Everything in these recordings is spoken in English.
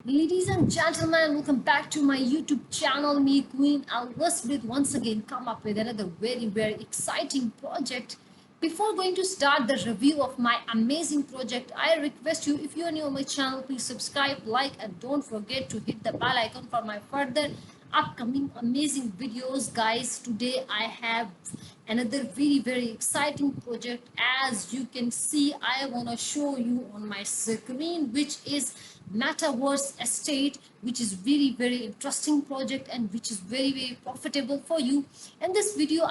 Ladies and gentlemen, welcome back to my YouTube channel. Me, Queen Elizabeth, once again come up with another very exciting project. Before going to start the review of my amazing project, I request you, if you are new on my channel, please subscribe, like, and don't forget to hit the bell icon for my further upcoming amazing videos. Guys, today I have another very exciting project. As you can see, I want to show you on my screen, which is Metaverse Estate, which is very interesting project and which is very profitable for you. In this video,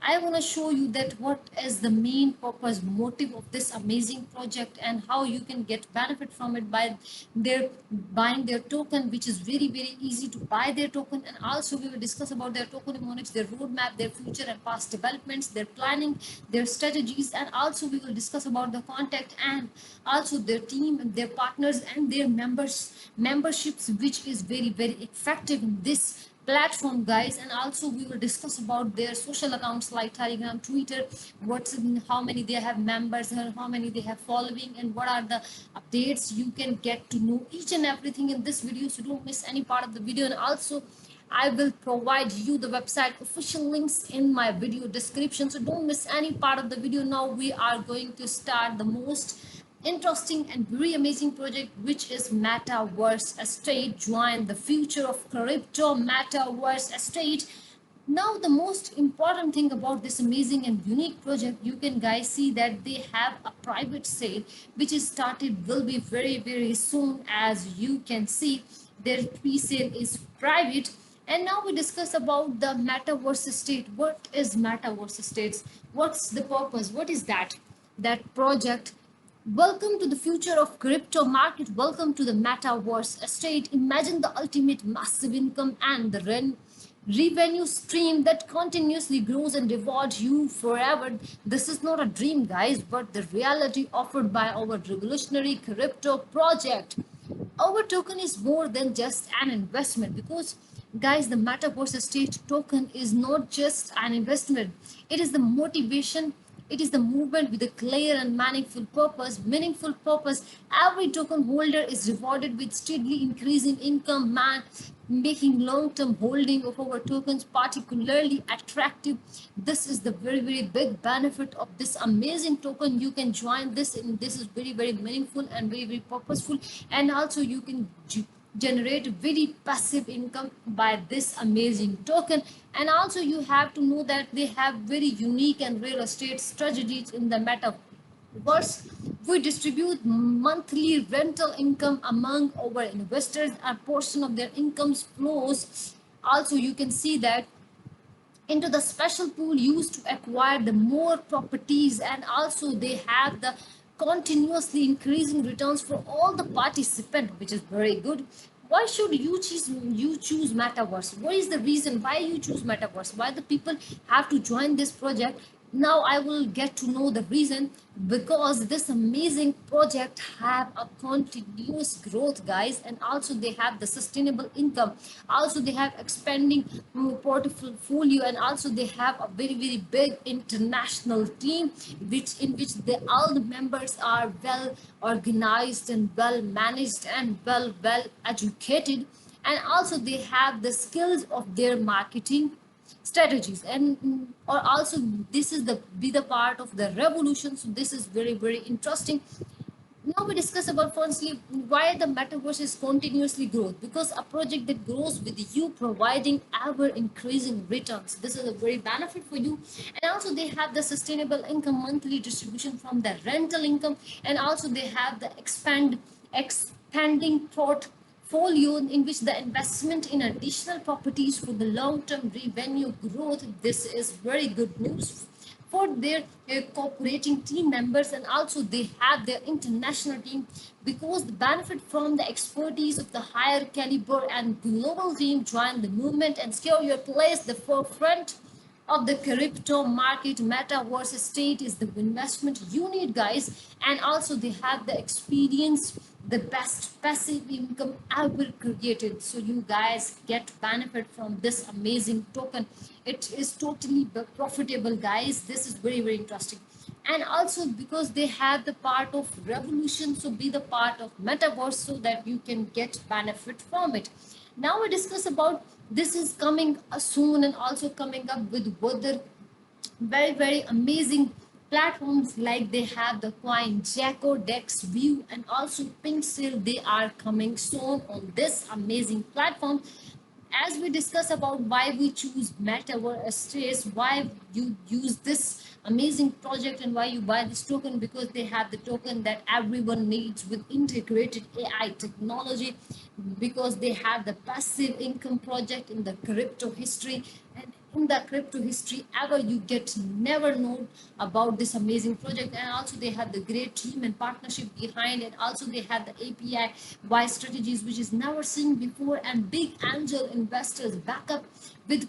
I want to show you that what is the main purpose motive of this amazing project and how you can get benefit from it by their buying their token, which is very easy to buy their token. And also we will discuss about their tokenomics, their roadmap, their future and past developments, their planning, their strategies, and also we will discuss about the contact and also their team and their partners and their memberships, which is very effective in this platform, guys. And also we will discuss about their social accounts like Telegram, Twitter, what's how many they have members and how many they have following and what are the updates. You can get to know each and everything in this video, so don't miss any part of the video. And also I will provide you the website official links in my video description, so don't miss any part of the video. Now we are going to start the most interesting and very amazing project, which is Metaverse Estate. Join the future of crypto. Metaverse Estate. Now the most important thing about this amazing and unique project, you can guys see that they have a private sale which is started, will be very soon. As you can see, their pre-sale is private. And now we discuss about the Metaverse Estate. What is Metaverse Estates? What's the purpose? What is that project? Welcome to the future of crypto market. Welcome to the Metaverse Estate. Imagine the ultimate massive income and the revenue stream that continuously grows and rewards you forever. This is not a dream, guys, but the reality offered by our revolutionary crypto project. Our token is more than just an investment, because guys, the Metaverse Estate token is not just an investment. It is the motivation, it is the movement with a clear and meaningful purpose. Every token holder is rewarded with steadily increasing income, making long-term holding of our tokens particularly attractive. This is the very big benefit of this amazing token. You can join this, and this is very meaningful and very purposeful. And also you can generate very passive income by this amazing token. And also you have to know that they have very unique and real estate strategies in the metaverse. We distribute monthly rental income among our investors. A portion of their incomes flows, also you can see that, into the special pool used to acquire the more properties. And also they have the continuously increasing returns for all the participants, which is very good. Why should you choose Metaverse? What is the reason why you choose Metaverse? Why the people have to join this project? Now I will get to know the reason. Because this amazing project have a continuous growth, guys, and also they have the sustainable income. Also they have expanding portfolio, and also they have a very big international team, in which all the members are well organized and well managed and well educated. And also they have the skills of their marketing strategies. And or also this is the be the part of the revolution. So this is very interesting. Now we discuss about firstly why the metaverse is continuously growth. Because a project that grows with you providing ever increasing returns, this is a very benefit for you. And also they have the sustainable income monthly distribution from the rental income. And also they have the expanding portfolio in which the investment in additional properties for the long-term revenue growth. This is very good news for their cooperating team members. And also they have their international team, because the benefit from the expertise of the higher caliber and global team. Join the movement and secure your place the forefront of the crypto market. Metaverse Estate is the investment you need, guys. And also they have the experience, the best passive income ever created, so you guys get benefit from this amazing token. It is totally profitable, guys. This is very interesting. and also because they have the part of revolution, so be the part of metaverse so that you can get benefit from it. Now we discuss about this is coming soon and also coming up with other very amazing platforms, like they have the coin Jacko, Dex View, and also Pink Seal. They are coming soon on this amazing platform. As we discuss about why we choose Metaverse, why you use this amazing project and why you buy this token, because they have the token that everyone needs with integrated AI technology, because they have the passive income project in the crypto history. And in the crypto history ever, you get never know about this amazing project. And also they have the great team and partnership behind it. Also they have the API wise strategies which is never seen before, and big angel investors back up with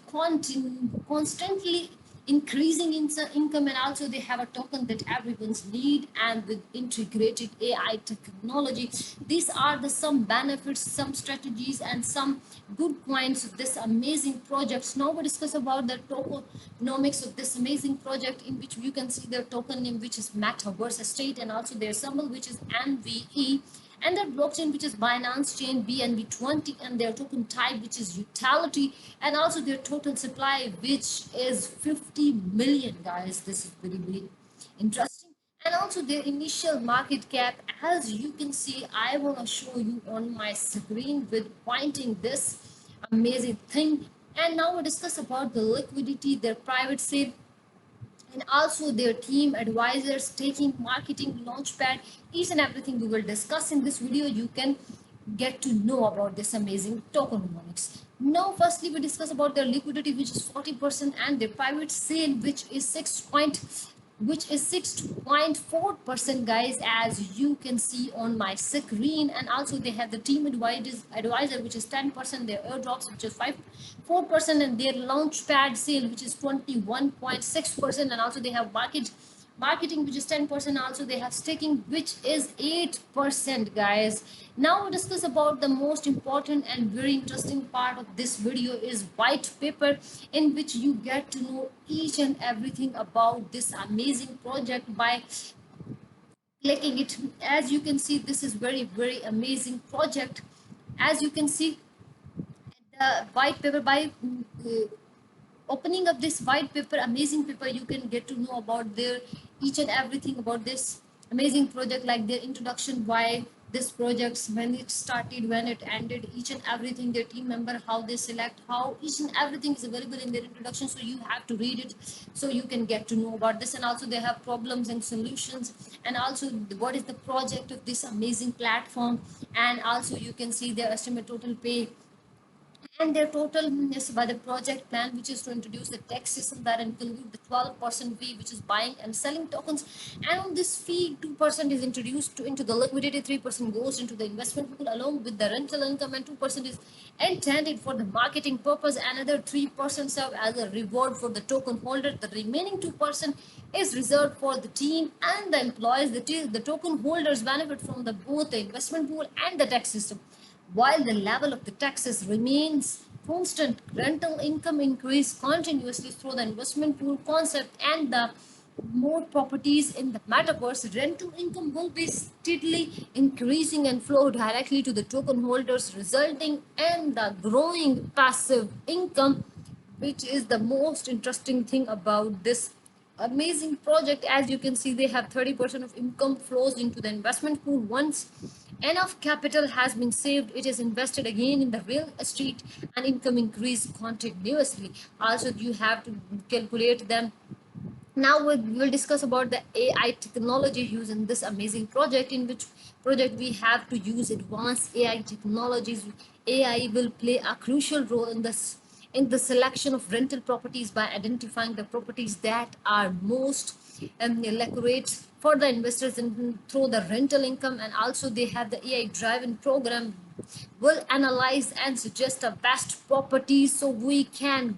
constantly increasing income. And also they have a token that everyone's need, and with integrated AI technology. These are the some benefits, some strategies, and some good points of this amazing project. Now we discuss about the tokenomics of this amazing project, in which you can see their token name, which is Metaverse State, and also their symbol, which is MVE, and their blockchain, which is Binance Chain BNB20, and their token type, which is utility, and also their total supply, which is 50 million, guys. This is very interesting. And also their initial market cap, as you can see, I want to show you on my screen with pointing this amazing thing. And now we discuss about the liquidity, their private sale, and also their team, advisors, taking marketing, launchpad, each and everything we will discuss in this video. You can get to know about this amazing tokenomics. Now, firstly, we discuss about their liquidity, which is 40%, and their private sale, which is 6.4%, guys, as you can see on my screen. And also they have the team advisor, which is 10%, their airdrops, which is 4%, and their launchpad sale, which is 21.6%. And also they have marketing, which is 10%. Also they have staking, which is 8%, guys. Now we discuss about the most important and very interesting part of this video, is white paper, in which you get to know each and everything about this amazing project by clicking it. As you can see, this is very amazing project. As you can see, the white paper, by opening up this white paper, amazing paper, you can get to know about their each and everything about this amazing project, like their introduction, why this project, when it started, when it ended, each and everything, their team member, how they select, how each and everything is available in their introduction. So you have to read it so you can get to know about this. And also they have problems and solutions, and also what is the project of this amazing platform. And also you can see their estimate total pay, and their total is by the project plan, which is to introduce the tax system that include the 12% fee, which is buying and selling tokens. And on this fee, 2% is introduced into the liquidity, 3% goes into the investment pool along with the rental income, and 2% is intended for the marketing purpose. Another 3% serve as a reward for the token holder. The remaining 2% is reserved for the team and the employees. The token holders benefit from both the investment pool and the tax system, while the level of the taxes remains constant. Rental income increase continuously through the investment pool concept, and the more properties in the metaverse, rental income will be steadily increasing and flow directly to the token holders, resulting in the growing passive income, which is the most interesting thing about this amazing project. As you can see, they have 30% of income flows into the investment pool. Once enough capital has been saved, it is invested again in the real estate, and income increase continuously. Also you have to calculate them. Now we will discuss about the AI technology used in this amazing project, in which project we have to use advanced AI technologies. AI will play a crucial role in the selection of rental properties by identifying the properties that are most accurate for the investors and through the rental income. And also they have the AI driven program will analyze and suggest the best properties so we can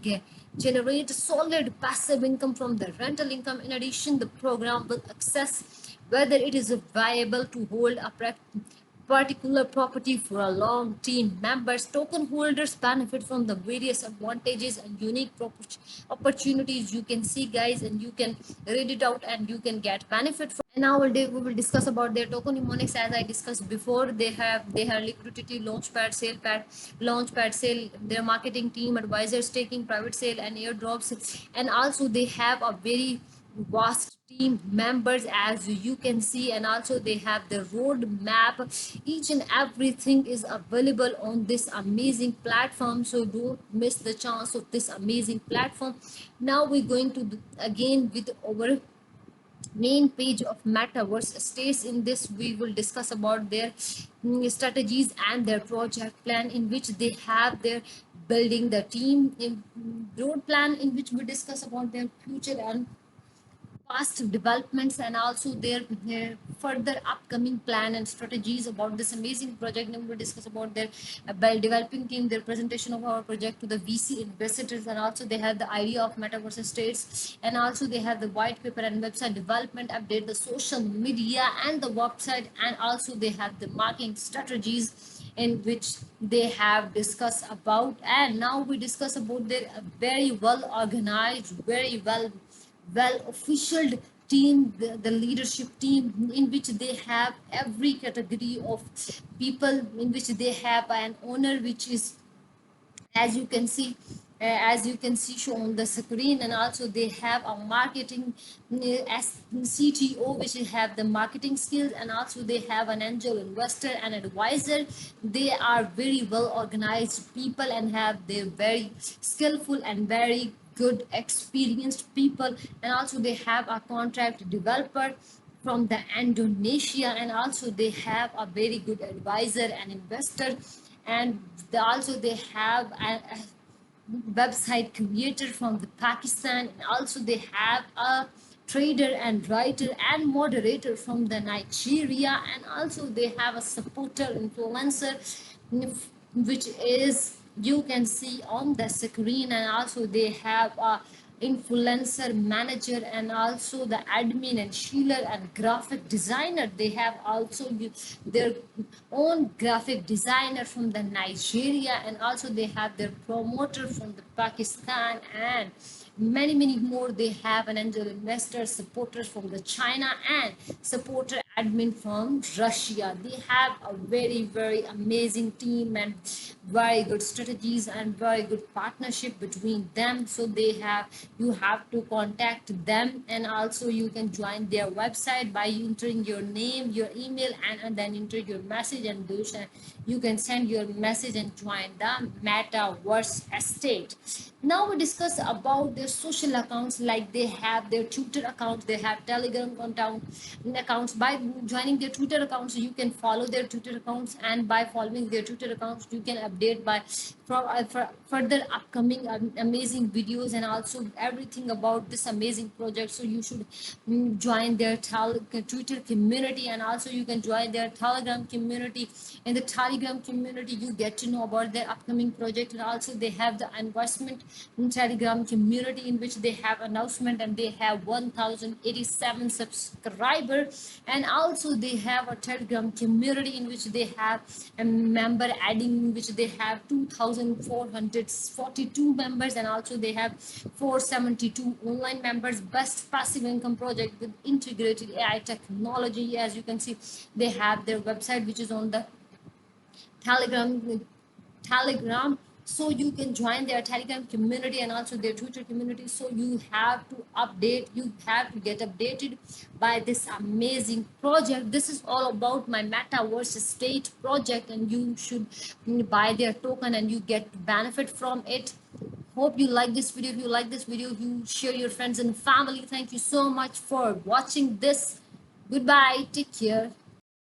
generate solid passive income from the rental income. In addition, the program will assess whether it is viable to hold a particular property for a long team members. Token holders benefit from the various advantages and unique opportunities you can see, guys, and you can read it out and you can get benefit from. And nowadays we will discuss about their token mnemonics. As I discussed before, they have liquidity, launchpad sale, their marketing team, advisors, taking private sale, and airdrops. And also they have a very vast team members, as you can see, and also they have the roadmap. Each and everything is available on this amazing platform, so don't miss the chance of this amazing platform. Now we're going to again with our main page of metaverse stays. In this we will discuss about their strategies and their project plan, in which they have their building the team in road plan, in which we discuss about their future and past developments, and also their further upcoming plan and strategies about this amazing project. And we'll discuss about their developing team, their presentation of our project to the VC investors, and also they have the idea of metaverse states, and also they have the white paper and website development update, the social media and the website, and also they have the marketing strategies in which they have discussed about. And now we discuss about their very well organized, very well official team, the leadership team, in which they have every category of people, in which they have an owner, which is, as you can see, shown on the screen. And also they have a marketing as CTO, which have the marketing skills, and also they have an angel investor and advisor. They are very well organized people and have their very skillful and very good experienced people. And also they have a contract developer from the Indonesia, and also they have a very good advisor and investor. And also they have a website creator from the Pakistan, and also they have a trader and writer and moderator from the Nigeria, and also they have a supporter influencer, which is, you can see on the screen. And also they have a influencer manager, and also the admin and Sheila and graphic designer. They have also their own graphic designer from the Nigeria, and also they have their promoter from the Pakistan, and many more. They have an angel investor, supporters from the China, and supporter admin from Russia. They have a very amazing team and very good strategies and very good partnership between them. So they have, you have to contact them, and also you can join their website by entering your name, your email, and then enter your message, and those you can send your message and join the metaverse estate. Now we discuss about their social accounts. Like they have their Twitter accounts, they have Telegram accounts. By joining their Twitter accounts, you can follow their Twitter accounts, and by following their Twitter accounts, you can update by for further upcoming amazing videos and also everything about this amazing project. So you should join their Twitter community, and also you can join their Telegram community. In the Telegram community, you get to know about their upcoming project, and also they have the investment Telegram community, in which they have announcement, and they have 1087 subscribers. And also they have a Telegram community in which they have a member adding, in which they have 2442 members, and also they have 472 online members. Best passive income project with integrated AI technology. As you can see, they have their website, which is on the Telegram. So you can join their Telegram community and also their Twitter community. So you have to update, you have to get updated by this amazing project. This is all about my metaverse state project, and you should buy their token and you get benefit from it. Hope you like this video. If you like this video, you share your friends and family. Thank you so much for watching this. Goodbye, take care.